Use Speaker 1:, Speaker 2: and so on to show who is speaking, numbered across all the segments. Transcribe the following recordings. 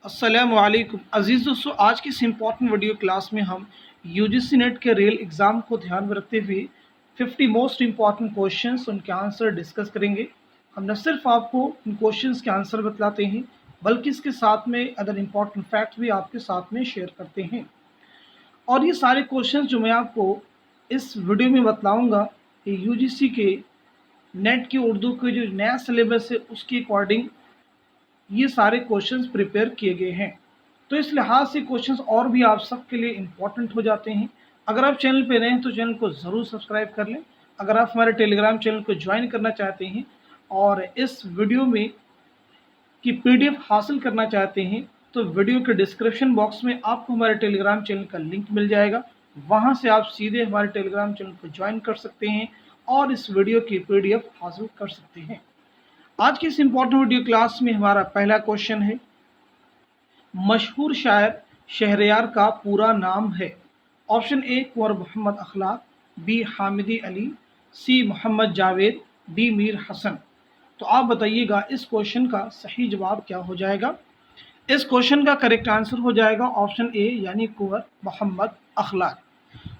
Speaker 1: अस्सलामु अलैकुम अज़ीज़ दोस्तों, आज की इस इम्पॉर्टेंट वीडियो क्लास में हम यूजीसी नेट के रियल एग्ज़ाम को ध्यान में रखते हुए 50 मोस्ट इम्पॉर्टेंट क्वेश्चंस उनके आंसर डिस्कस करेंगे। हम न सिर्फ आपको उन क्वेश्चंस के आंसर बतलाते हैं बल्कि इसके साथ में अदर इम्पॉर्टेंट फैक्ट भी आपके साथ में शेयर करते हैं। और ये सारे क्वेश्चंस जो मैं आपको इस वीडियो में बतलाऊँगा ये यूजीसी के नेट की उर्दू के जो नया सिलेबस है उसके अकॉर्डिंग ये सारे क्वेश्चंस प्रिपेयर किए गए हैं। तो इस लिहाज से क्वेश्चंस और भी आप सबके लिए इम्पोर्टेंट हो जाते हैं। अगर आप चैनल पे नए हैं तो चैनल को ज़रूर सब्सक्राइब कर लें। अगर आप हमारे टेलीग्राम चैनल को ज्वाइन करना चाहते हैं और इस वीडियो में की पीडीएफ हासिल करना चाहते हैं तो वीडियो के डिस्क्रिप्शन बॉक्स में आपको हमारे टेलीग्राम चैनल का लिंक मिल जाएगा। वहाँ से आप सीधे हमारे टेलीग्राम चैनल को ज्वाइन कर सकते हैं और इस वीडियो की पीडीएफ हासिल कर सकते हैं। आज की इस इम्पोर्टेंट वीडियो क्लास में हमारा पहला क्वेश्चन है, मशहूर शायर शहरयार का पूरा नाम है। ऑप्शन ए कुंवर मोहम्मद अखलाक, बी हामिदी अली, सी मोहम्मद जावेद, डी मीर हसन। तो आप बताइएगा इस क्वेश्चन का सही जवाब क्या हो जाएगा। इस क्वेश्चन का करेक्ट आंसर हो जाएगा ऑप्शन ए यानी कुंवर मोहम्मद अखलाक।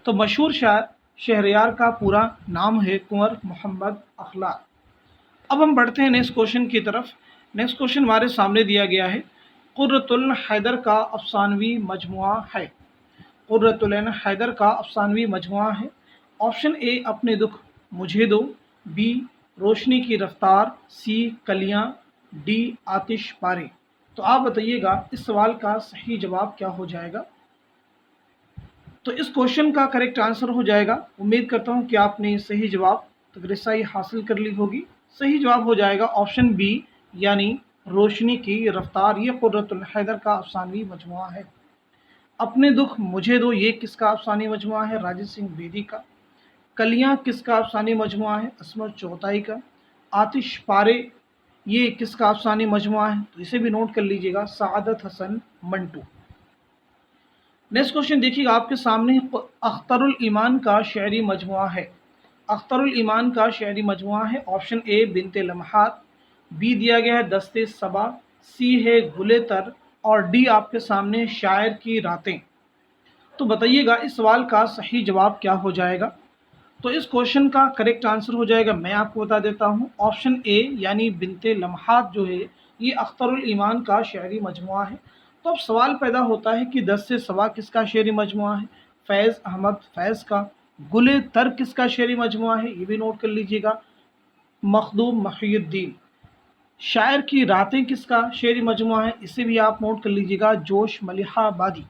Speaker 1: तो मशहूर शायर शहरयार का पूरा नाम है कुंवर मोहम्मद अखलाक। अब हम बढ़ते हैं नेक्स्ट क्वेश्चन की तरफ। नेक्स्ट क्वेश्चन हमारे सामने दिया गया है, कुर्रतुल हैदर का अफसानवी मजमुआ है। कुर्रतुल हैदर का अफसानवी मजमुआ है। ऑप्शन ए अपने दुख मुझे दो, बी रोशनी की रफ्तार, सी कलियां, डी आतिश पारे। तो आप बताइएगा इस सवाल का सही जवाब क्या हो जाएगा। तो इस क्वेश्चन का करेक्ट आंसर हो जाएगा, उम्मीद करता हूँ कि आपने सही जवाब तगरिसाई हासिल कर ली होगी। सही जवाब हो जाएगा ऑप्शन बी यानी रोशनी की रफ्तार। ये कुर्रतुल हैदर का अफसानवी मजमुआ है। अपने दुख मुझे दो ये किसका अफसानी मजमुआ है, राजेश सिंह बेदी का। कलियां किसका अफसानी मजमुआ है, असमत चौथाई का। आतिश पारे ये किसका अफसानी मजमुआ है, तो इसे भी नोट कर लीजिएगा, सादत हसन मंटू। नेक्स्ट क्वेश्चन देखिएगा आपके सामने, अख्तरुल ईमान का शायरी मजमुआ है। अख्तरुल ईमान का शायरी मजमुआ है। ऑप्शन ए बिनते लम्हात, बी दिया गया है दस्ते सबा, सी है गुले तर और डी आपके सामने शायर की रातें। तो बताइएगा इस सवाल का सही जवाब क्या हो जाएगा। तो इस क्वेश्चन का करेक्ट आंसर हो जाएगा, मैं आपको बता देता हूँ, ऑप्शन ए यानी बिनते लम्हात जो है ये अख्तरुल ईमान का शायरी मजमुआ है। तो अब सवाल पैदा होता है कि 10 से सवा किसका शेरी मजमुआ है, फैज़ अहमद फैज़ का। गुले तर किसका शेरी मजमुआ है, ये भी नोट कर लीजिएगा, मखदूम महिउद्दीन। शायर की रातें किसका शेरी मजमुआ है, इसे भी आप नोट कर लीजिएगा, जोश मलिहाबादी।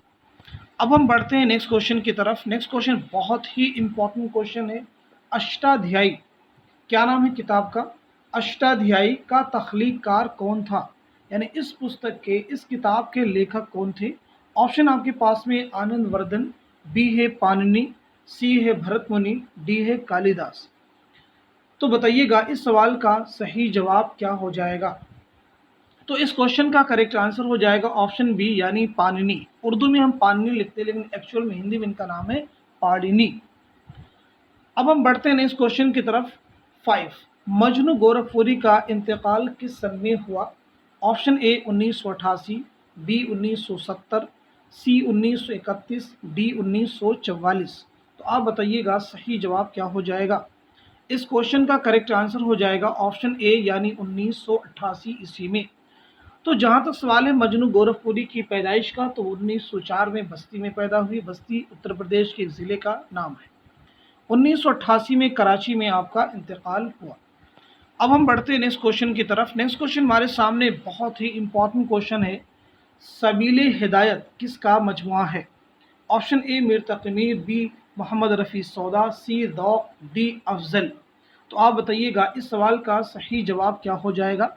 Speaker 1: अब हम बढ़ते हैं नेक्स्ट क्वेश्चन की तरफ। नेक्स्ट क्वेश्चन बहुत ही इंपॉर्टेंट क्वेश्चन है, अष्टाध्यायी क्या नाम है किताब का, अष्टाध्यायी का तख्लीककार कौन था, यानी इस पुस्तक के इस किताब के लेखक कौन थे। ऑप्शन आपके पास में आनंद वर्धन, बी है पाणिनि, सी है भरत मुनि, डी है कालिदास। तो बताइएगा इस सवाल का सही जवाब क्या हो जाएगा। तो इस क्वेश्चन का करेक्ट आंसर हो जाएगा ऑप्शन बी यानी पाणिनि। उर्दू में हम पाणिनि लिखते हैं लेकिन एक्चुअल में हिंदी में इनका नाम है पाणिनि। अब हम बढ़ते हैं इस क्वेश्चन की तरफ। 5 मजनू गोरखपुरी का इंतकाल किस सन में हुआ। Option A 1988, B 1970, C 1931, D 1944। तो आप बताइएगा सही जवाब क्या हो जाएगा। इस क्वेश्चन का करेक्ट आंसर हो जाएगा ऑप्शन ए यानी 1988 ईस्वी में। तो जहाँ तक सवाल है मजनू गोरखपुरी की पैदाइश का, तो 1904 में बस्ती में पैदा हुई। बस्ती उत्तर प्रदेश के एक ज़िले का नाम है। 1988 में कराची में आपका इंतकाल हुआ। अब हम बढ़ते हैं नेक्स्ट क्वेश्चन की तरफ। नेक्स्ट क्वेश्चन हमारे सामने बहुत ही इंपॉर्टेंट क्वेश्चन है, सबीले हिदायत किसका मजमुआ है। Option A Mir Taqi Mir, B Mohammad Rafi Sauda, C दौक, D Afzal. तो आप बताइएगा इस सवाल का सही जवाब क्या हो जाएगा।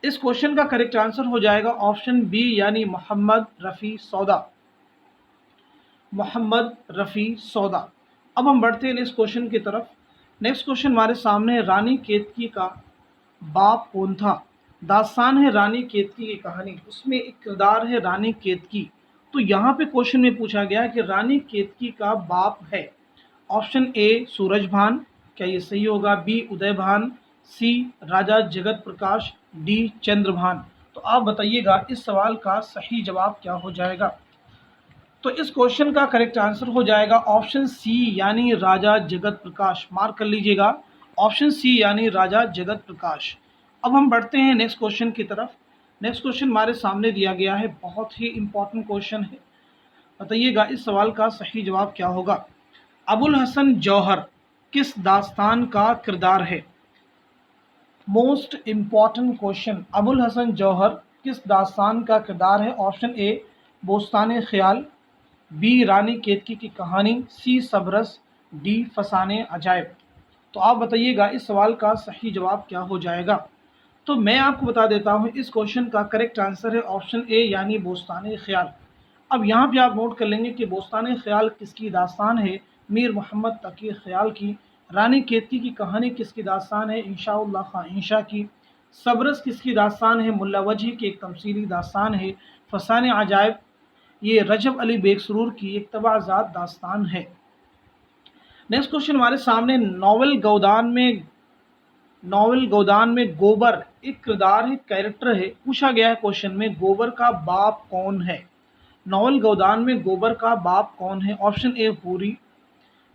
Speaker 1: इस क्वेश्चन का करेक्ट आंसर हो जाएगा ऑप्शन बी यानी मोहम्मद रफ़ी सौदा, मोहम्मद रफ़ी सौदा। अब हम बढ़ते हैं नेक्स्ट क्वेश्चन की तरफ। नेक्स्ट क्वेश्चन हमारे सामने है, रानी केतकी का बाप कौन था। दास्तान है रानी केतकी की कहानी, उसमें एक किरदार है रानी केतकी। तो यहाँ पे क्वेश्चन में पूछा गया है कि रानी केतकी का बाप है। ऑप्शन ए सूरजभान, क्या ये सही होगा, बी उदयभान, सी राजा जगत प्रकाश, डी चंद्रभान। تو آپ بتائیے گا اس سوال کا صحیح جواب کیا ہو جائے گا؟ تو اس کوشچن کا کریکٹ آنسر ہو جائے گا آپشن سی یعنی راجا جگت پرکاش، مارک کر لیجیے گا آپشن سی یعنی راجا جگت پرکاش۔ اب ہم بڑھتے ہیں نیکسٹ کوشچن کی طرف۔ نیکسٹ کوشچن ہمارے سامنے دیا گیا ہے، بہت ہی امپورٹنٹ کوشچن ہے، بتائیے گا اس سوال کا صحیح جواب کیا ہوگا؟ ابو الحسن جوہر کس داستان کا کردار ہے؟ موسٹ امپورٹنٹ کوشچن، ابو الحسن جوہر کس داستان کا کردار ہے؟ آپشن اے بوستان خیال، بی رانی کیتکی کی کہانی، سی سبرس، ڈی فسانے عجائب۔ تو آپ بتائیے گا اس سوال کا صحیح جواب کیا ہو جائے گا؟ تو میں آپ کو بتا دیتا ہوں اس کوشچن کا کریکٹ آنسر ہے آپشن اے یعنی بوستان خیال۔ اب یہاں پہ آپ نوٹ کر لیں گے کہ بوستان خیال کس کی داستان ہے؟ میر محمد تقی خیال کی۔ رانی کیتکی کی کہانی کس کی داستان ہے؟ انشاء اللہ خان انشا کی۔ سبرس کس کی داستان ہے؟ ملا وجہ کی ایک تمثیلی داستان ہے۔ فسانے عجائب یہ رجب علی بیگ سرور کی ایک طبع ذات داستان ہے۔ نیکسٹ کوشچن ہمارے سامنے، ناول گودان میں گوبر ایک کردار ہے، کیریکٹر ہے، پوچھا گیا ہے کوشچن میں گوبر کا باپ کون ہے؟ ناول گودان میں گوبر کا باپ کون ہے؟ Option A Hori,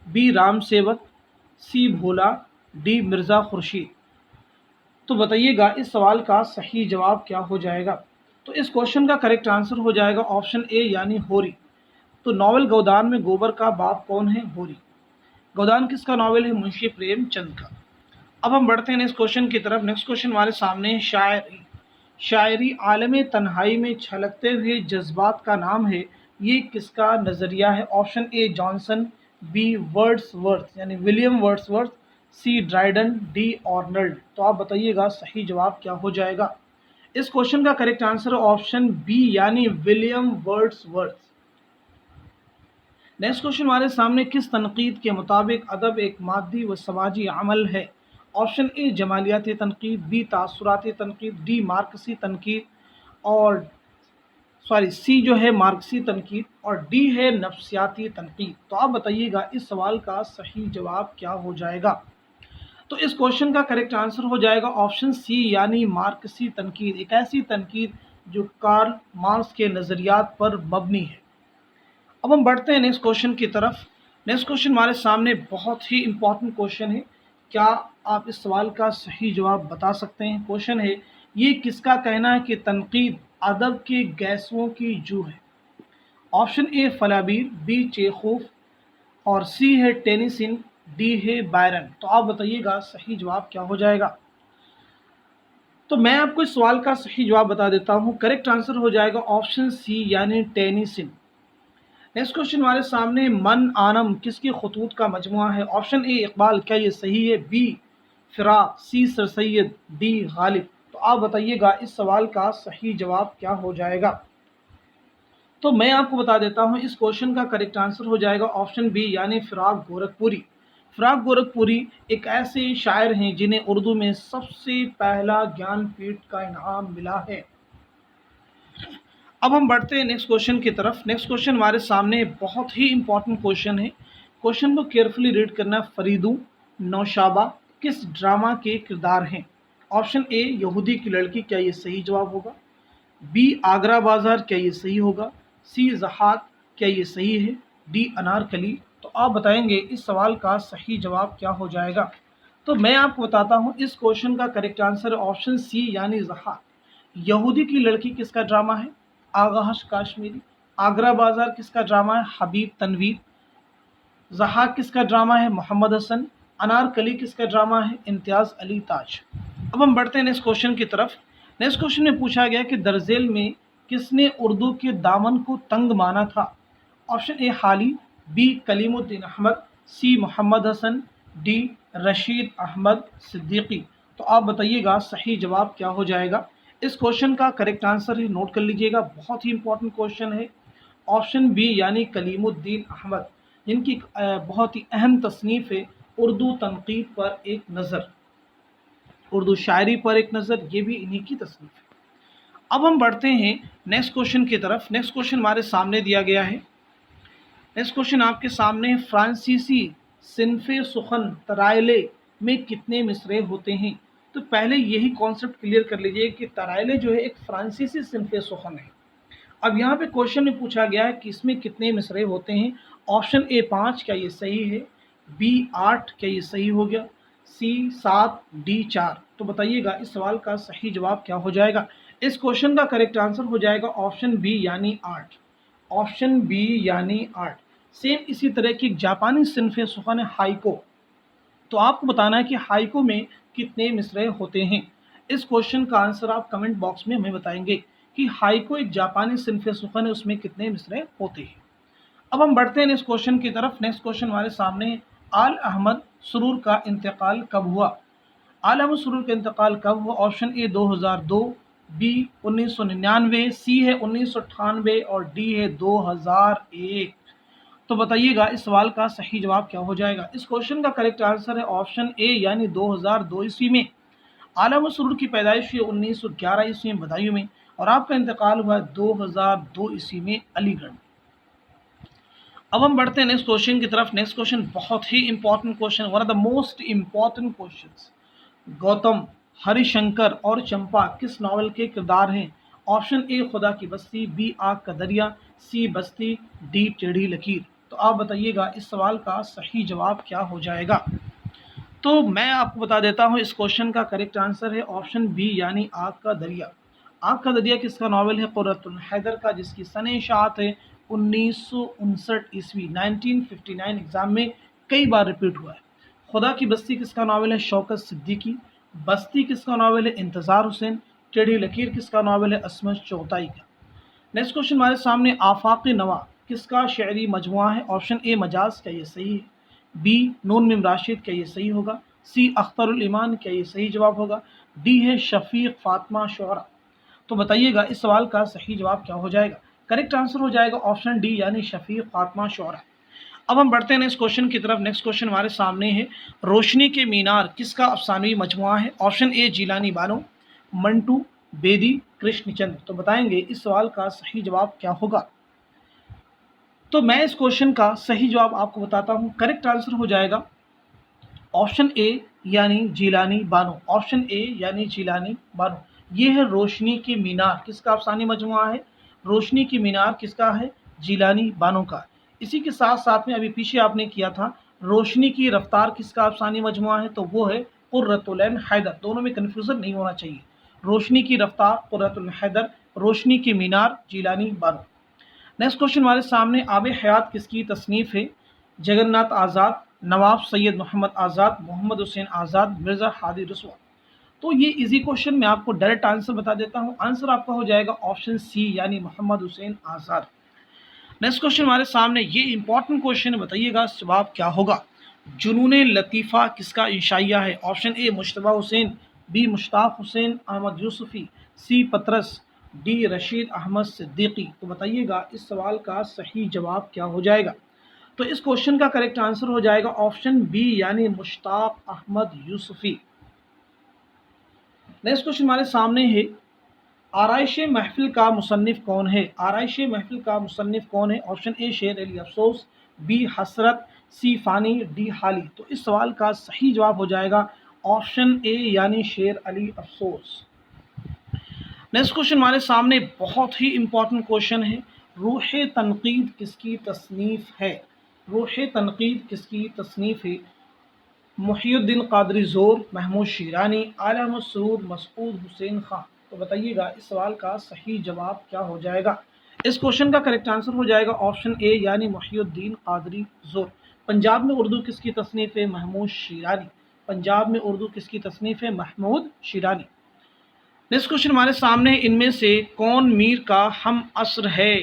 Speaker 1: B Ram Sevak, C Bhola, D Mirza Khurshid. تو بتائیے گا اس سوال کا صحیح جواب کیا ہو جائے گا؟ تو اس کوشچن کا کریکٹ آنسر ہو جائے گا آپشن اے یعنی ہوری۔ تو ناول گودان میں گوبر کا باپ کون ہے؟ ہوری۔ گودان کس کا ناول ہے؟ منشی پریم چند کا۔ اب ہم بڑھتے ہیں نیکسٹ کوشچن کی طرف۔ نیکسٹ کوشچن ہمارے سامنے ہے، شاعری عالم تنہائی میں چھلکتے ہوئے جذبات کا نام ہے، یہ کس کا نظریہ ہے؟ Option A Johnson, B Wordsworth یعنی William Wordsworth, C Dryden, D Arnold. تو آپ بتائیے گا صحیح جواب کیا ہو جائے گا؟ اس کوشچن کا کریکٹ آنسر آپشن بی یعنی William Wordsworth. Next question ہمارے سامنے، کس تنقید کے مطابق ادب ایک مادی و سماجی عمل ہے؟ آپشن اے جمالیاتی تنقید، بی تاثراتی تنقید، ڈی مارکسی تنقید اور سی جو ہے مارکسی تنقید اور ڈی ہے نفسیاتی تنقید۔ تو آپ بتائیے گا اس سوال کا صحیح جواب کیا ہو جائے گا؟ تو اس کوشچن کا کریکٹ آنسر ہو جائے گا آپشن سی یعنی مارکسی تنقید، ایک ایسی تنقید جو کارل مارکس کے نظریات پر مبنی ہے۔ اب ہم بڑھتے ہیں نیکسٹ کوشچن کی طرف۔ نیکسٹ کوشچن ہمارے سامنے بہت ہی امپورٹنٹ کوشچن ہے، کیا آپ اس سوال کا صحیح جواب بتا سکتے ہیں؟ کوشچن ہے، یہ کس کا کہنا ہے کہ تنقید ادب کے گیسووں کی جو ہے؟ آپشن اے فلابیر، بی چیخوف اور سی ہے ٹینیسن، ڈی ہے بائرن۔ تو آپ بتائیے گا صحیح جواب کیا ہو جائے گا؟ تو میں آپ کو اس سوال کا صحیح جواب بتا دیتا ہوں، کریکٹ آنسر ہو جائے گا آپشن سی یعنی ٹینیسن۔ نیکسٹ کوشچن ہمارے سامنے، من آنم کس کے خطوط کا مجموعہ ہے؟ آپشن اے اقبال، کیا یہ صحیح ہے؟ بی فراق، سی سر سید، ڈی غالب۔ تو آپ بتائیے گا اس سوال کا صحیح جواب کیا ہو جائے گا؟ تو میں آپ کو بتا دیتا ہوں اس کوشچن کا کریکٹ آنسر ہو جائے گا آپشن بی یعنی فراق گورکھپوری۔ فراق گورکھپوری ایک ایسے شاعر ہیں جنہیں اردو میں سب سے پہلا گیان پیٹھ کا انعام ملا ہے۔ اب ہم بڑھتے ہیں نیکسٹ کوشچن کی طرف۔ نیکسٹ کوشچن ہمارے سامنے بہت ہی امپورٹنٹ کوشچن ہے، کوشچن کو کیئرفلی ریڈ کرنا۔ فریدو نوشابہ کس ڈرامہ کے کردار ہیں؟ آپشن اے یہودی کی لڑکی، کیا یہ صحیح جواب ہوگا؟ بی آگرہ بازار، کیا یہ صحیح ہوگا؟ سی ضحاک، کیا یہ صحیح ہے؟ ڈی انارکلی۔ تو آپ بتائیں گے اس سوال کا صحیح جواب کیا ہو جائے گا؟ تو میں آپ کو بتاتا ہوں اس کوشچن کا کریکٹ آنسر آپشن سی یعنی ضحاک۔ یہودی کی لڑکی کس کا ڈرامہ ہے؟ آغاش کاشمیری۔ آگرہ بازار کس کا ڈرامہ ہے؟ حبیب تنویر۔ ضحاک کس کا ڈرامہ ہے؟ محمد حسن۔ انارکلی کس کا ڈرامہ ہے؟ امتیاز علی تاج۔ اب ہم بڑھتے ہیں نیکسٹ کوشچن کی طرف۔ نیکسٹ کوشچن میں پوچھا گیا کہ درذیل میں کس نے اردو کے دامن کو تنگ مانا تھا؟ آپشن اے حالی، be claim Uddin Ahmad, C Muhammad Hasan, D Rashid Ahmad Siddiqui. تو آپ بتائیے گا صحیح جواب کیا ہو جائے گا؟ اس کوشچن کا کریکٹ آنسر ہی نوٹ کر لیجئے گا، بہت ہی امپورٹنٹ کوشچن ہے، آپشن بی یعنی کلیم الدین احمد، جن کی بہت ہی اہم تصنیف ہے اردو تنقید پر ایک نظر، اردو شاعری پر ایک نظر، یہ بھی انہی کی تصنیف ہے۔ اب ہم بڑھتے ہیں نیکسٹ کوشچن کی طرف۔ نیکسٹ کوشچن ہمارے سامنے دیا گیا ہے، نیکسٹ کوشچن آپ کے سامنے، فرانسیسی صنف سخن ترائلے میں کتنے مصرعے ہوتے ہیں؟ तो पहले यही कॉन्सेप्ट क्लियर कर लीजिए कि तराइले जो है एक फ्रांसीसी सिनफ सुखन है। अब यहाँ पे क्वेश्चन में पूछा गया है कि इसमें कितने मिसरे होते हैं। ऑप्शन ए 5, क्या ये सही है? बी 8, क्या ये सही हो गया? सी 7, डी 4। तो बताइएगा इस सवाल का सही जवाब क्या हो जाएगा। इस क्वेश्चन का करेक्ट आंसर हो जाएगा ऑप्शन बी यानी 8। ऑप्शन बी यानी 8। सेम इसी तरह की एक जापानी सिनफ सुखन है हाइको। तो आपको बताना है कि हाइको में कितने मिसरे होते हैं। इस क्वेश्चन का आंसर आप कमेंट बॉक्स में हमें बताएंगे कि हाइको एक जापानी सिनफ सुखन है, उसमें कितने मिसरे होते हैं। अब हम बढ़ते हैं नेक्स्ट क्वेश्चन की तरफ। नेक्स्ट क्वेश्चन हमारे सामने है, आल अहमद सुरूर का इंतकाल कब हुआ? आल अहमद सुरूर का इंतकाल कब हुआ? ऑप्शन ए 2002, बी 1999, सी है 1998 और डी है 2001। तो बताइएगा इस सवाल का सही जवाब क्या हो जाएगा। इस क्वेश्चन का करेक्ट आंसर है ऑप्शन ए यानी 2002 ईस्वी में। आला मसरूर की पैदाइश हुई 1911 ईस्वी में बदायूं में और आपका इंतकाल हुआ 2002 ईस्वी में अलीगढ़ में। अब हम बढ़ते हैं नेक्स्ट क्वेश्चन की तरफ। नेक्स्ट क्वेश्चन बहुत ही important question, one of the most important questions. Gautam, Harishankar और चंपा किस नॉवल के किरदार हैं? ऑप्शन ए खुदा की बस्ती, बी आग का दरिया, सी बस्ती, डी टेढ़ी लकीर। तो आप बताइएगा इस सवाल का सही जवाब क्या हो जाएगा। तो मैं आपको बता देता हूँ इस क्वेश्चन का करेक्ट आंसर है ऑप्शन बी यानी आग का दरिया। आग का दरिया किसका नावल है? कुर्रतुल हैदर का, जिसकी सन इशाअत है 1959 ईस्वी, 1959 एग्जाम में कई बार रिपीट हुआ है। खुदा की बस्ती किसका नावल है? शौकत सिद्दीकी। बस्ती किसका नावल है? इंतज़ार हुसैन। टेढ़ी लकीर किसका नावल है? असमत चौताई का। नेक्स्ट क्वेश्चन हमारे सामने, आफाक नवा किसका शेरी मजमुआ है? ऑप्शन ए मजाज, क्या ये सही है? बी नून मिम राशिद, क्या ये सही होगा? सी अख्तरुल ईमान, क्या ये सही जवाब होगा? डी है शफीक फातिमा शुअरा। तो बताइएगा इस सवाल का सही जवाब क्या हो जाएगा। करेक्ट आंसर हो जाएगा ऑप्शन डी यानी शफीक फातिमा शुअरा। अब हम बढ़ते हैं नेक्स्ट क्वेश्चन की तरफ। नेक्स्ट क्वेश्चन हमारे सामने है, रोशनी के मीनार किसका अफसानवी मजमुआ है? ऑप्शन ए जीलानी बानो, मंटू, बेदी, कृष्णचंद्र। तो बताएंगे इस सवाल का सही जवाब क्या होगा। तो मैं इस क्वेश्चन का सही जवाब आपको बताता हूं। करेक्ट आंसर हो जाएगा ऑप्शन ए यानी जीलानी बानो। ऑप्शन ए यानी जीलानी बानो। ये है रोशनी की मीनार, किसका अफसानी मजमुआ है? रोशनी की मीनार किसका है? जीलानी बानो का। इसी के साथ साथ में अभी पीछे आपने किया था रोशनी की रफ्तार किसका अफसानी मजमुआ है, तो वो है कुर्रतुल ऐन हैदर। दोनों में कन्फ्यूजन नहीं होना चाहिए। रोशनी की रफ्तार कुर्रतुल हैदर, रोशनी की मीनार जीलानी बानो। नेक्स्ट क्वेश्चन हमारे सामने, आब हयात किसकी तसनीफ है? जगन्नाथ आज़ाद, नवाब सैयद मोहम्मद आज़ाद, मोहम्मद हुसैन आज़ाद, मिर्ज़ा हादी रसवा। तो ये इजी क्वेश्चन मैं आपको डायरेक्ट आंसर बता देता हूँ। आंसर आपका हो जाएगा ऑप्शन सी यानी मोहम्मद हुसैन आज़ाद। नेक्स्ट क्वेश्चन हमारे सामने, ये इंपॉर्टेंट क्वेश्चन है, बताइएगा जवाब क्या होगा। जुनून लतीफ़ा किसका इंशाइया है? Option A Mujtaba Husain, B Mushtaq Husain Ahmad Yusufi, C Patras, D Rashid Ahmad Siddiqui. तो बताइएगा इस सवाल का सही जवाब क्या हो जाएगा। तो इस क्वेश्चन का करेक्ट आंसर हो जाएगा ऑप्शन बी यानी मुश्ताक अहमद यूसुफ़ी। नेक्स्ट क्वेश्चन हमारे सामने है, आराइश महफिल का मुसन्निफ कौन है? आराइश महफिल का मुसन्निफ कौन है? ऑप्शन ए शेर अली अफसोस, बी हसरत, सी फ़ानी, डी हाली। तो इस सवाल का सही जवाब हो जाएगा ऑप्शन ए यानी शेर अली अफसोस। नेक्स्ट क्वेश्चन हमारे सामने बहुत ही इंपॉर्टेंट क्वेश्चन है, रूह तनकीद किसकी तसनीफ है? रूह तनकीद किसकी तसनीफ है? मुहियुद्दीन कादरी ज़ोर, महमूद शिरानी, आला अहमद सुरूर, मसूद हुसैन खान। तो बताइएगा इस सवाल का सही जवाब क्या हो जाएगा। इस क्वेश्चन का करेक्ट आंसर हो जाएगा ऑप्शन ए यानी मुहियुद्दीन कादरी ज़ोर। पंजाब में उर्दू किसकी तसनीफ है? महमूद शिरानी। पंजाब में उर्दू किसकी तसनीफ है? महमूद शिरानी। नेक्स्ट क्वेश्चन हमारे सामने, इनमें से कौन मीर का हम असर है?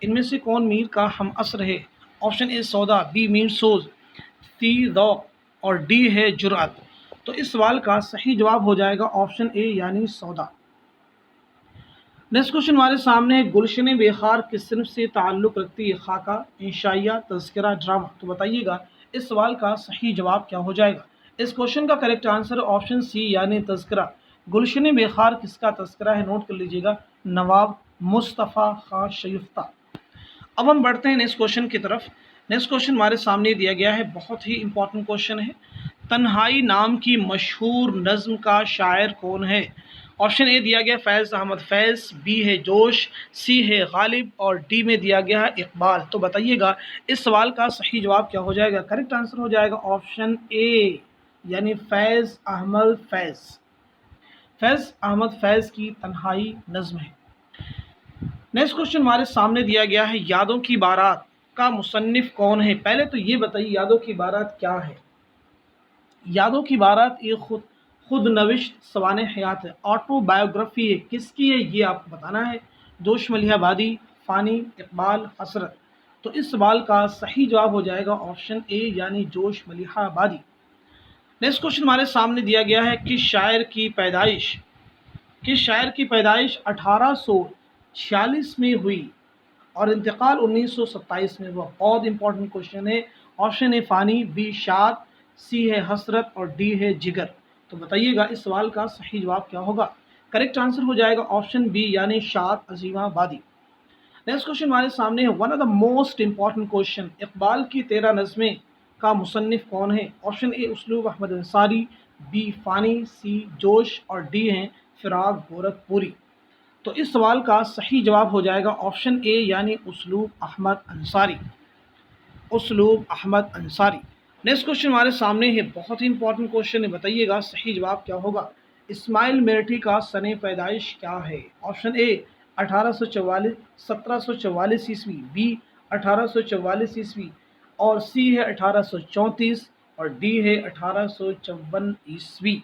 Speaker 1: इनमें से कौन मीर का हम असर है? ऑप्शन ए सौदा, बी मीर सोज, सी ज़ौक़ और डी है जुरअत। तो इस सवाल का सही जवाब हो जाएगा ऑप्शन ए यानी सौदा। नेक्स्ट क्वेश्चन हमारे सामने, गुलशन बेखार किस सिन्फ से ताल्लुक़ रखती है? खाका, इंशाइया, तज़किरा, ड्रामा। तो बताइएगा इस सवाल का सही जवाब क्या हो जाएगा। इस क्वेश्चन का करेक्ट आंसर ऑप्शन सी यानी तज़किरा। गुलशन बेखार किसका तज़किरा है? नोट कर लीजिएगा, नवाब मुस्तफ़ा खां शयूफ्ता। अब हम बढ़ते हैं नेक्स्ट क्वेश्चन की तरफ। नेक्स्ट क्वेश्चन हमारे सामने दिया गया है, बहुत ही इंपॉर्टेंट क्वेश्चन है। तन्हाई नाम की मशहूर नज़्म का शायर कौन है? ऑप्शन ए दिया गया फैज़ अहमद फैज़, बी है जोश, सी है गालिब और डी में दिया गया है इकबाल। तो बताइएगा इस सवाल का सही जवाब क्या हो जाएगा? करेक्ट आंसर हो जाएगा ऑप्शन ए यानी फैज़ अहमद फैज़। फैज़ अहमद फैज़ की तन्हाई नज़्म है। नेक्स्ट क्वेश्चन हमारे सामने दिया गया है, यादों की बारात का मुसन्निफ कौन है? पहले तो ये बताइए यादों की बारात क्या है? यादों की बारात एक खुद नविश्त सवाने हयात है, ऑटोबायोग्राफी है। किसकी है ये आपको बताना है। जोश मलिहाबादी, फ़ानी, इकबाल, हसरत। तो इस सवाल का सही जवाब हो जाएगा ऑप्शन ए यानी जोश मलिहाबादी। नेक्स्ट क्वेश्चन हमारे सामने दिया गया है, किस शायर की पैदाइश 1846 में हुई और इंतकाल 1927 में हुआ? बहुत इंपॉर्टेंट क्वेश्चन है। ऑप्शन ए फ़ानी, बी शाद, सी है हसरत और डी है जिगर। तो बताइएगा इस सवाल का सही जवाब क्या होगा? करेक्ट आंसर हो जाएगा ऑप्शन बी यानी शाद अजीमाबादी। नेक्स्ट क्वेश्चन हमारे सामने है, one of the most important question, Iqbal की 13 नज़में का मुसन्निफ कौन है? Option A Uslub Ahmad Ansari, B Fani, C Josh और डी हैं फिराक गोरखपुरी। तो इस सवाल का सही जवाब हो जाएगा ऑप्शन ए यानी उसलूब अहमद अंसारी, उसलूब अहमद अंसारी। नेक्स्ट क्वेश्चन हमारे सामने है, बहुत ही इंपॉर्टेंट क्वेश्चन है, बताइएगा सही जवाब क्या होगा? इस्माइल मिर्ठी का सने पैदाइश क्या है? ऑप्शन ए 1844 1744 ईस्वी, बी 1844 ईस्वी और सी है 1834 और डी है 1854 ईस्वी।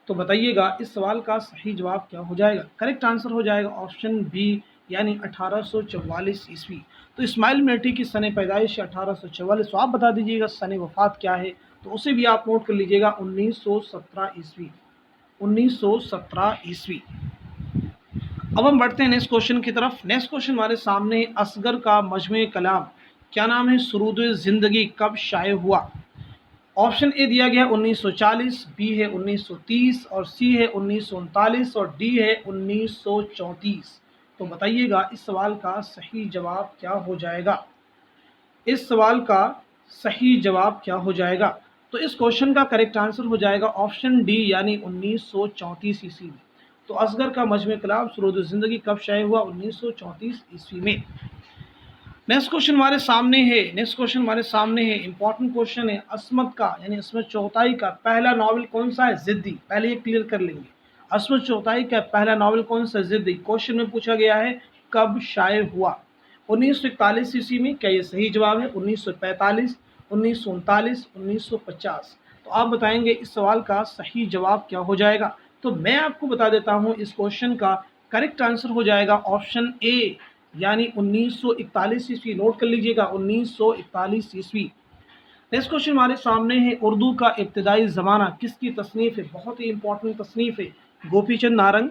Speaker 1: तो बताइएगा इस सवाल का सही जवाब क्या हो जाएगा? करेक्ट आंसर हो जाएगा ऑप्शन बी यानी 1844 ईस्वी। तो इस्माइल मिर्ठी की सन पैदाइश 1844। तो आप बता दीजिएगा सन वफ़ात क्या है? तो उसे भी आप नोट कर लीजिएगा 1917 ईस्वी, 1917 ईस्वी। अब हम बढ़ते हैं नेक्स्ट क्वेश्चन की तरफ। नेक्स्ट क्वेश्चन हमारे सामने है, असगर का मजमू कलाम क्या नाम है? सुरूद ज़िंदगी कब शाये हुआ? ऑप्शन ए दिया गया 1940, बी है 1930 और सी है 1939 और डी है 1934। तो बताइएगा इस सवाल का सही जवाब क्या हो जाएगा? इस सवाल का सही जवाब क्या हो जाएगा? तो इस क्वेश्चन का करेक्ट आंसर हो जाएगा ऑप्शन डी यानी 1934 ईस्वी में। तो असगर का मजमू कलाम सुरूद ज़िंदगी कब शाये हुआ? 1934 ईस्वी में। नेक्स्ट क्वेश्चन हमारे सामने है, इंपॉर्टेंट क्वेश्चन है, असमत का यानी असमत चौथाई का पहला नावल कौन सा है? ज़िद्दी। पहले ये क्लियर कर लेंगे, असमत चौथाई का पहला नावल कौन सा? ज़िद्दी। क्वेश्चन में पूछा गया है कब शाये हुआ? 1941 ईस्वी में। क्या ये सही जवाब है? 1945, 1939, 1950। तो आप बताएंगे इस सवाल का सही जवाब क्या हो जाएगा? तो मैं आपको बता देता हूँ इस क्वेश्चन का करेक्ट आंसर हो जाएगा ऑप्शन ए यानी 1941 ईस्वी। नोट कर लीजिएगा 1941 ईस्वी। नेक्स्ट क्वेश्चन हमारे सामने है, उर्दू का इब्तदाई ज़माना किसकी तसनीफ़ है? बहुत ही इंपॉर्टेंट तसनीफ़ है। गोपीचंद नारंग,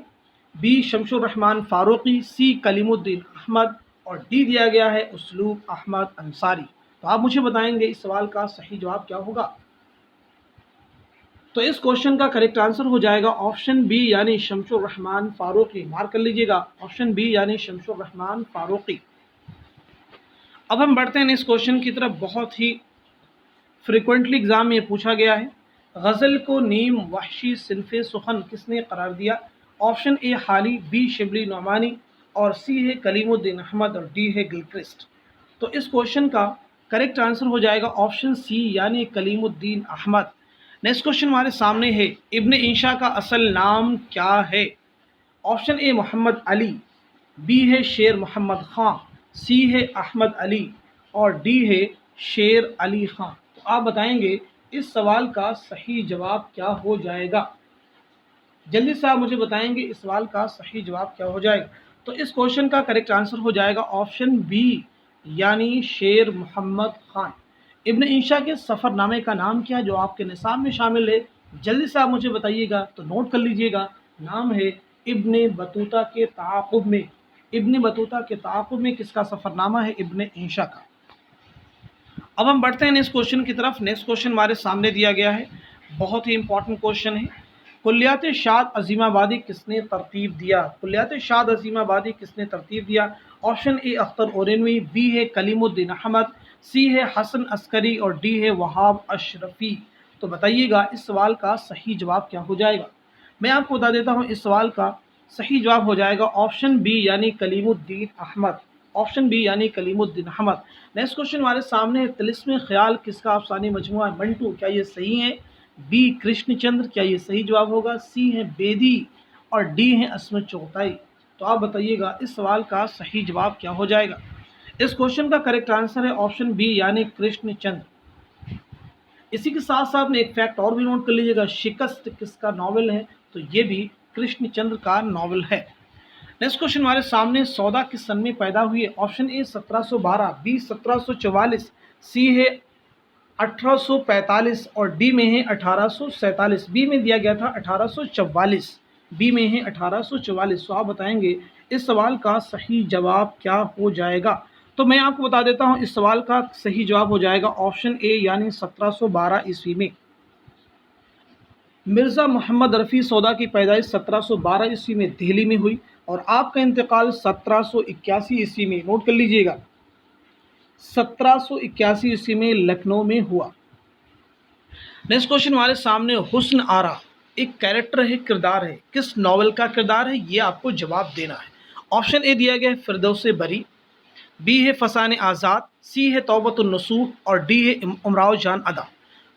Speaker 1: बी शमशुर रहमान फारूकी, सी कलीमुद्दीन अहमद और डी दिया गया है उसलूब अहमद अंसारी। तो आप मुझे बताएंगे इस सवाल का सही जवाब क्या होगा? तो इस क्वेश्चन का करेक्ट आंसर हो जाएगा ऑप्शन बी यानी शमशुर रहमान फारूकी। मार्क कर लीजिएगा ऑप्शन बी यानी शमशुर रहमान फारूकी। अब हम बढ़ते हैं इस क्वेश्चन की तरफ। बहुत ही फ्रिक्वेंटली एग्जाम में पूछा गया है, गज़ल को नीम वहशी सिनफ़े सुखन किसने करार दिया? ऑप्शन ए हाली, बी शिबली नौमानी और सी है कलीमुद्दीन अहमद और डी है गिलक्रिस्ट। तो इस क्वेश्चन का करेक्ट आंसर हो जाएगा ऑप्शन सी यानी कलीमुद्दीन अहमद। नेक्स्ट क्वेश्चन हमारे सामने है, इब्ने इंशा का असल नाम क्या है? Option A Mohammad Ali, B है शेर मोहम्मद ख़ान, सी है अहमद अली और डी है शेर अली ख़ान। तो आप बताएंगे इस सवाल का सही जवाब क्या हो जाएगा? जल्दी से आप मुझे बताएंगे इस सवाल का सही जवाब क्या हो जाएगा? तो इस क्वेश्चन का करेक्ट आंसर हो जाएगा ऑप्शन बी यानी शेर मोहम्मद ख़ान। इब्न इंशा के सफ़रनामे का नाम क्या है जो आपके निसाब में शामिल है? जल्दी से आप मुझे बताइएगा। तो नोट कर लीजिएगा, नाम है इब्न बतूता के ताक़ुब में। इब्न बतूता के ताक़ुब में किसका सफ़रनामा है? इब्न इंशा का। अब हम बढ़ते हैं नेक्स्ट क्वेश्चन की तरफ। नेक्स्ट क्वेश्चन हमारे सामने दिया गया है, बहुत ही इंपॉर्टेंट क्वेश्चन है, कुल्लियात शाद अजीमाबादी किसने तरतीब दिया? कुल्लियात शाद अजीमाबादी किसने तरतीब दिया? ऑप्शन ए अख्तर ओरनवी, बी है कलीमुद्दीन अहमद, सी है हसन अस्करी और डी है वहाब अशरफी। تو بتائیے گا اس سوال کا صحیح جواب کیا ہو جائے گا؟ میں آپ کو بتا دیتا ہوں اس سوال کا صحیح جواب ہو جائے گا آپشن بی یعنی کلیم الدین احمد، آپشن بی یعنی کلیم الدین احمد۔ نیکسٹ کوشچن ہمارے سامنے ہے، طلسم خیال کس کا افسانوی مجموعہ ہے؟ منٹو، کیا یہ صحیح ہے؟ بی کرشن چندر، کیا یہ صحیح جواب ہوگا؟ سی ہے بیدی اور ڈی ہے عصمت چغتائی۔ تو آپ بتائیے گا اس سوال کا صحیح جواب کیا ہو جائے گا؟ اس کوشچن کا کریکٹ آنسر ہے آپشن بی یعنی کرشن چندر۔ اسی کے ساتھ ساتھ میں ایک فیکٹ اور بھی نوٹ کر لیجیے گا، شکست کس کا ناول ہے؟ تو یہ بھی کرشن چندر کا ناول ہے۔ نیکسٹ کوشچن ہمارے سامنے، سودا کس سن میں پیدا ہوئی ہے؟ آپشن اے 1712، بی 1744، سی ہے 1845 اور ڈی میں ہے 1847۔ بی میں دیا گیا تھا 1844، بی میں ہے 1844۔ تو آپ بتائیں گے اس سوال کا صحیح جواب کیا ہو جائے گا؟ تو میں آپ کو بتا دیتا ہوں اس سوال کا صحیح جواب ہو جائے گا آپشن اے یعنی 1712 عیسوی میں۔ مرزا محمد رفیع سودا کی پیدائش 1712 عیسوی میں دہلی میں ہوئی اور آپ کا انتقال 1781 عیسوی میں، نوٹ کر لیجئے گا، 1781 عیسوی میں لکھنؤ میں ہوا۔ نیکسٹ کوشچن ہمارے سامنے، حسن آرا ایک کیریکٹر ہے، کردار ہے، کس ناول کا کردار ہے؟ یہ آپ کو جواب دینا ہے۔ آپشن اے دیا گیا ہے فردوس بری، بی ہے فسان آزاد، سی ہے توبۃ النصوح اور ڈی ہے امراؤ جان ادا۔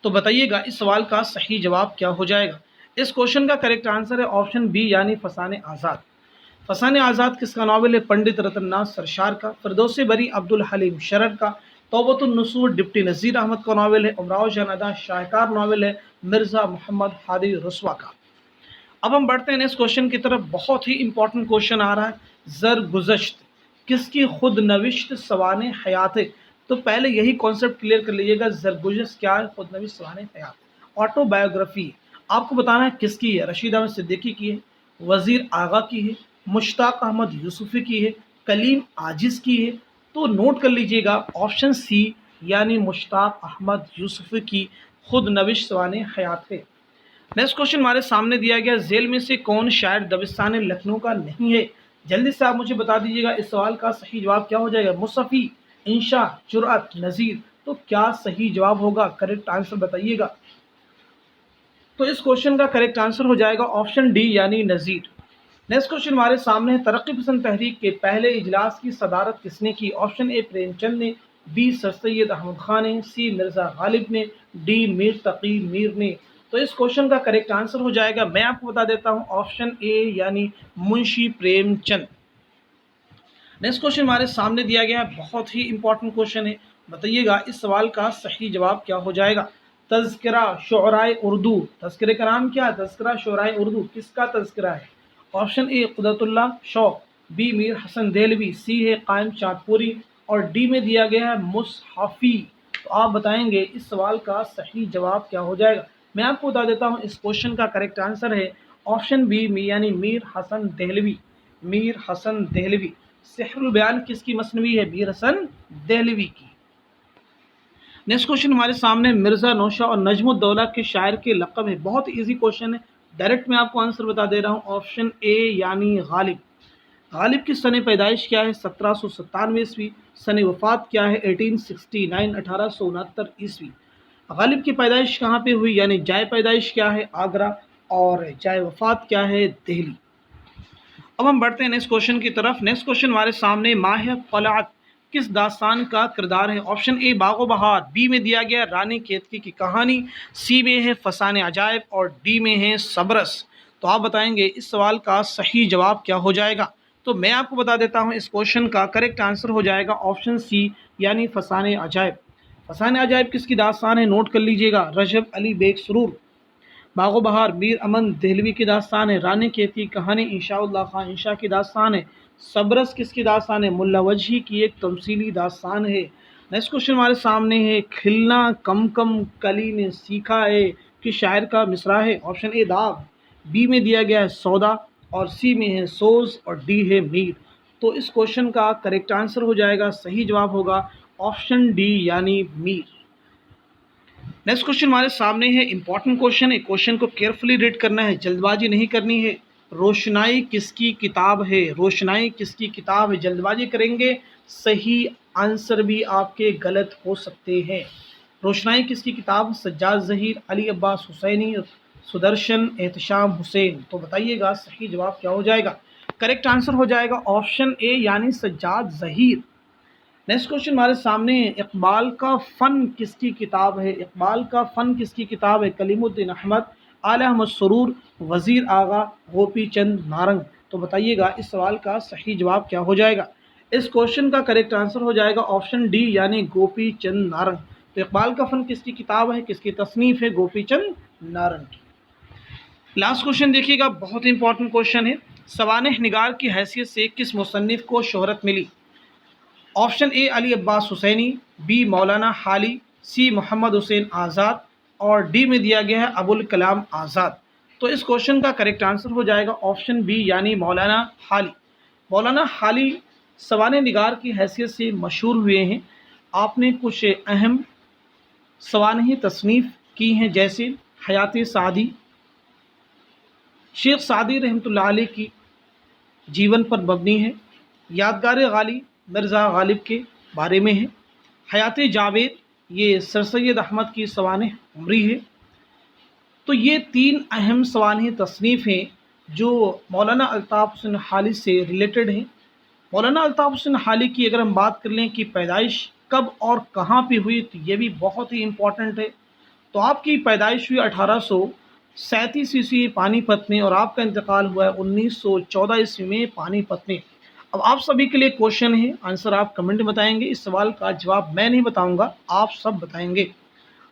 Speaker 1: تو بتائیے گا اس سوال کا صحیح جواب کیا ہو جائے گا؟ اس کوشچن کا کریکٹ آنسر ہے آپشن بی یعنی فسان آزاد۔ فسان آزاد کس کا ناول ہے؟ پنڈت رتن ناتھ سرشار کا۔ فردوس بری عبد الحلیم شرر کا۔ توبۃ النصوح ڈپٹی نذیر احمد کا ناول ہے۔ امراؤ جان ادا شاہکار ناول ہے مرزا محمد ہادی رسوا کا۔ اب ہم بڑھتے ہیں اس کوشچن کی طرف، بہت ہی امپورٹنٹ کوشچن آ رہا ہے، زرگزشت کس کی خود نوشت سوانح حیات ہے؟ تو پہلے یہی کانسیپٹ کلیئر کر لیجیے گا، زرگزشت کیا ہے؟ خود نوشت سوانح حیات، آٹو بایوگرافی۔ آپ کو بتانا ہے کس کی ہے، رشید احمد صدیقی کی ہے، وزیر آغا کی ہے، مشتاق احمد یوسفی کی ہے، کلیم عاجز کی ہے؟ تو نوٹ کر لیجیے گا آپشن سی یعنی مشتاق احمد یوسفی کی خود نوشت سوانح حیات ہے۔ نیکسٹ کوشچن ہمارے سامنے دیا گیا، ذیل میں سے کون شاعر دبستان لکھنؤ کا نہیں ہے؟ جلدی سے آپ مجھے بتا دیجیے گا اس سوال کا صحیح جواب کیا ہو جائے گا؟ مصطفی، انشا، جرأت، نذیر۔ تو کیا صحیح جواب ہوگا؟ کریکٹ آنسر بتائیے گا۔ تو اس کوشچن کا کریکٹ آنسر ہو جائے گا آپشن ڈی یعنی نذیر۔ نیکسٹ کوشچن ہمارے سامنے ہے، ترقی پسند تحریک کے پہلے اجلاس کی صدارت کس نے کی؟ آپشن اے پریم چند نے، بی سر سید احمد خان نے، سی مرزا غالب نے، ڈی میر تقی میر نے۔ تو اس کوشچن کا کریکٹ آنسر ہو جائے گا، میں آپ کو بتا دیتا ہوں، آپشن اے یعنی منشی پریم چند۔ نیکسٹ کوشچن ہمارے سامنے دیا گیا ہے، بہت ہی امپورٹنٹ کوشچن ہے، بتائیے گا اس سوال کا صحیح جواب کیا ہو جائے گا؟ تذکرہ شعرائے اردو، تذکرے کا نام کیا ہے؟ تذکرہ شعرائے اردو کس کا تذکرہ ہے؟ آپشن اے قدرت اللہ شوق، بی میر حسن دہلوی، سی ہے قائم چاند پوری اور ڈی میں دیا گیا ہے مصحفی۔ تو آپ بتائیں گے اس سوال کا صحیح جواب کیا ہو جائے گا؟ میں آپ کو بتا دیتا ہوں اس کوشچن کا کریکٹ آنسر ہے آپشن بی یعنی میر حسن دہلوی، میر حسن دہلوی۔ سحر البیان کس کی مصنوعی ہے؟ میر حسن دہلوی کی۔ نیکسٹ کوشچن ہمارے سامنے، مرزا نوشا اور نجم الدولہ کے شاعر کے لقب ہے، بہت ایزی کوشچن ہے، ڈائریکٹ میں آپ کو آنسر بتا دے رہا ہوں، آپشن اے یعنی غالب۔ غالب کی سن پیدائش کیا ہے؟ 1797 عیسوی۔ سن وفات کیا ہے؟ 1869، 1869 عیسوی۔ غالب کی پیدائش کہاں پہ ہوئی؟ یعنی جائے پیدائش کیا ہے؟ آگرہ، اور جائے وفات کیا ہے؟ دہلی۔ اب ہم بڑھتے ہیں نیکسٹ کوشچن کی طرف۔ نیکسٹ کوشچن ہمارے سامنے، ماہ طلعت کس داستان کا کردار ہے؟ آپشن اے باغ و بہار، بی میں دیا گیا رانی کیتکی کی کہانی، سی میں ہے فسانہ عجائب اور ڈی میں ہے صبرس۔ تو آپ بتائیں گے اس سوال کا صحیح جواب کیا ہو جائے گا؟ تو میں آپ کو بتا دیتا ہوں اس کوشچن کا کریکٹ آنسر ہو جائے گا آپشن سی یعنی فسانہ عجائب۔ فسانہ عجائب کس کی داستان ہے؟ نوٹ کر لیجئے گا، رجب علی بیگ سرور۔ باغ و بہار میر امن دہلوی کی داستان ہے۔ رانی کیتکی کی کہانی انشاء اللہ خان انشا کی داستان ہے۔ صبرس کس کی داستان ہے؟ ملا وجہی کی ایک تمثیلی داستان ہے۔ نیکسٹ کوشچن ہمارے سامنے ہے، کھلنا کم کم کلی نے سیکھا ہے کہ شاعر کا مصرع ہے؟ آپشن اے داغ، بی میں دیا گیا ہے سودا اور سی میں ہے سوز اور ڈی ہے میر۔ تو اس کوشچن کا کریکٹ آنسر ہو جائے گا، صحیح جواب ہوگا آپشن ڈی یعنی میر۔ نیکسٹ کوشچن ہمارے سامنے ہے، امپورٹنٹ کوشچن ہے، کوشچن کو کیئرفلی ریڈ کرنا ہے، جلد بازی نہیں کرنی ہے۔ روشنائی کس کی کتاب ہے؟ روشنائی کس کی کتاب ہے؟ جلد بازی کریں گے صحیح آنسر بھی آپ کے غلط ہو سکتے ہیں۔ रोशनाई किसकी किताब? सज्जाद ज़हीर, अली अब्बास हुसैनी, सुदर्शन, एहतशाम हुसैन। तो बताइएगा सही जवाब क्या हो जाएगा? करेक्ट आंसर हो जाएगा ऑप्शन ए यानी सज्जाद ज़हीर। नेक्स्ट क्वेश्चन हमारे सामने है, इकबाल का फ़न किसकी किताब है? इकबाल का फ़न किसकी किताब है? कलीमुद्दीन अहमद, आला अहमद सुरूर, वज़ीर आगा, गोपी चंद नारंग। तो बताइएगा इस सवाल का सही जवाब क्या हो जाएगा? इस क्वेश्चन का करेक्ट आंसर हो जाएगा ऑप्शन डी यानी गोपी चंद नारंग। तो इकबाल का फ़न किसकी किताब है, किसकी तसनीफ़ है? गोपी चंद नारंग की। लास्ट क्वेश्चन देखिएगा, बहुत इंपॉर्टेंट क्वेश्चन है। सवानेह निगार की हैसियत से किस मुसन्निफ़ को शोहरत मिली? Option A Ali Abbas Husaini, B मौलाना हाली, सी मोहम्मद हुसैन आज़ाद और डी में दिया गया है अबुल कलाम आज़ाद। तो इस क्वेश्चन का करेक्ट आंसर हो जाएगा ऑप्शन बी यानी मौलाना हाली। मौलाना हाली सवाने निगार की हैसियत से मशहूर हुए हैं। आपने कुछ अहम सवानही तसनीफ़ की हैं जैसे हयात सादी, शेख सादी रहमतुल्लाह अलैह की जीवन पर मबनी है, यादगार गाली मिर्ज़ा गालिब के बारे में है, हयात जावेद ये सर सैयद अहमद की सवानह उमरी है। तो ये तीन अहम सवानह तसनीफ़ हैं जो मौलाना अल्ताफ़ हुसैन हाली से रिलेटेड हैं। मौलाना अल्ताफ़ हुसैन हाली की अगर हम बात कर लें कि पैदाइश कब और कहाँ पे हुई, तो ये भी बहुत ही इम्पॉर्टेंट है। तो आपकी पैदाइश हुई 1837 ईस्वी पानीपत में और आपका इंतकाल हुआ है 1914 ईस्वी में पानीपत में। अब आप सभी के लिए क्वेश्चन है, आंसर आप कमेंट में बताएंगे। इस सवाल का जवाब मैं नहीं बताऊंगा, आप सब बताएंगे।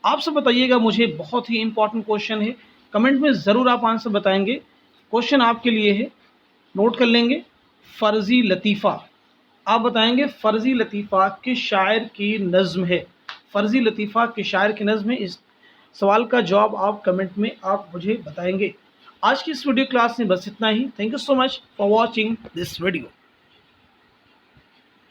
Speaker 1: आप सब बताइएगा, मुझे बहुत ही इंपॉर्टेंट क्वेश्चन है, कमेंट में ज़रूर आप आंसर बताएंगे। क्वेश्चन आपके लिए है, नोट कर लेंगे। फ़र्ज़ी लतीफ़ा, आप बताएंगे फ़र्ज़ी लतीफ़ा किस शायर की नज़्म है? फ़र्ज़ी लतीफ़ा किस शायर की नज़्म है? इस सवाल का जवाब आप कमेंट में आप मुझे बताएंगे। आज की इस वीडियो क्लास में बस इतना ही। Thank you so much for watching this video.